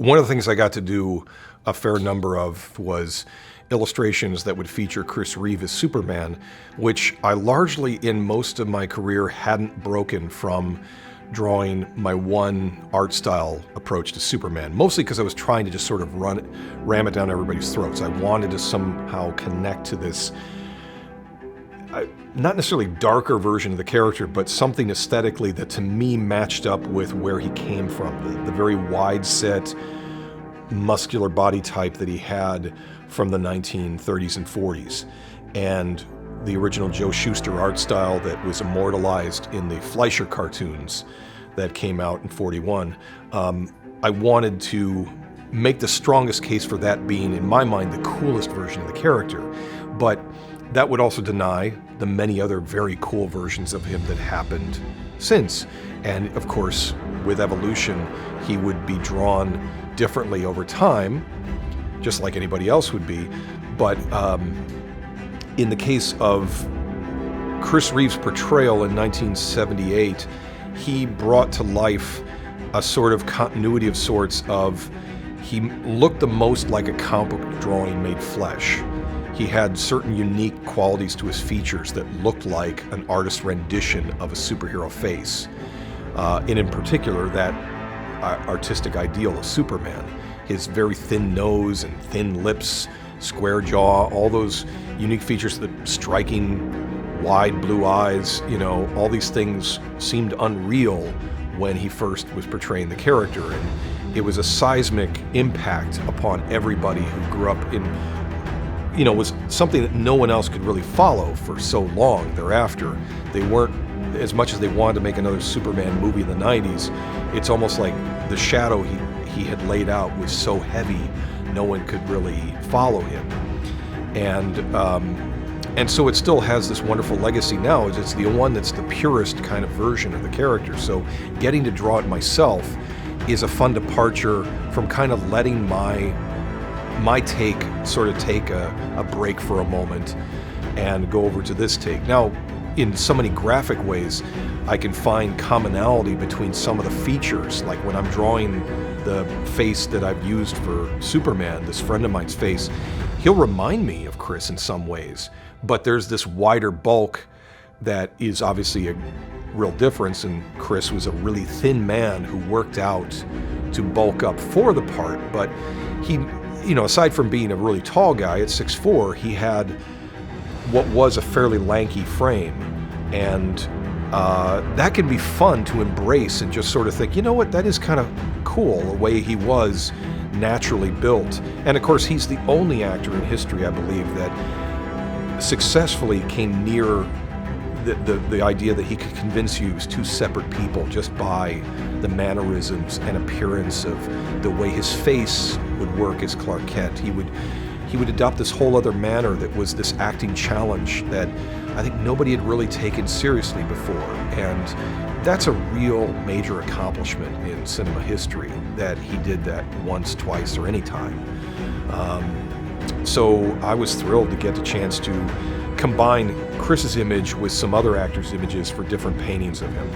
one of the things I got to do a fair number of was illustrations that would feature Chris Reeve as Superman, which I largely in most of my career hadn't broken from drawing my one art style approach to Superman, mostly because I was trying to just sort of ram it down everybody's throats. I wanted to somehow connect to this, not necessarily darker version of the character, but something aesthetically that to me matched up with where he came from, the very wide set, muscular body type that he had from the 1930s and 40s. And the original Joe Shuster art style that was immortalized in the Fleischer cartoons that came out in 41. I wanted to make the strongest case for that being, in my mind, the coolest version of the character. But that would also deny the many other very cool versions of him that happened since. And of course, with evolution, he would be drawn differently over time, just like anybody else would be. But in the case of Chris Reeve's portrayal in 1978, he brought to life a sort of continuity of sorts of, he looked the most like a comic book drawing made flesh. He had certain unique qualities to his features that looked like an artist's rendition of a superhero face. And in particular, that artistic ideal of Superman. His very thin nose and thin lips, square jaw, all those unique features, the striking wide blue eyes, all these things seemed unreal when he first was portraying the character. And it was a seismic impact upon everybody who grew up in, was something that no one else could really follow for so long thereafter. They weren't, as much as they wanted to make another Superman movie in the 90s, it's almost like the shadow he had laid out was so heavy, no one could really follow him. And so it still has this wonderful legacy now. It's the one that's the purest kind of version of the character. So getting to draw it myself is a fun departure from kind of letting my take sort of take a break for a moment and go over to this take. Now, in so many graphic ways, I can find commonality between some of the features. Like when I'm drawing the face that I've used for Superman, this friend of mine's face, he'll remind me of Chris in some ways, but there's this wider bulk that is obviously a real difference, and Chris was a really thin man who worked out to bulk up for the part, but he, aside from being a really tall guy at 6'4", he had what was a fairly lanky frame, and that can be fun to embrace and just sort of think, that is kind of cool, the way he was naturally built. And of course, he's the only actor in history, I believe, that successfully came near the idea that he could convince you it was two separate people just by the mannerisms and appearance of the way his face would work as Clark Kent. He would adopt this whole other manner that was this acting challenge that I think nobody had really taken seriously before. And that's a real major accomplishment in cinema history, that he did that once, twice, or any time. So I was thrilled to get the chance to combine Chris's image with some other actors' images for different paintings of him.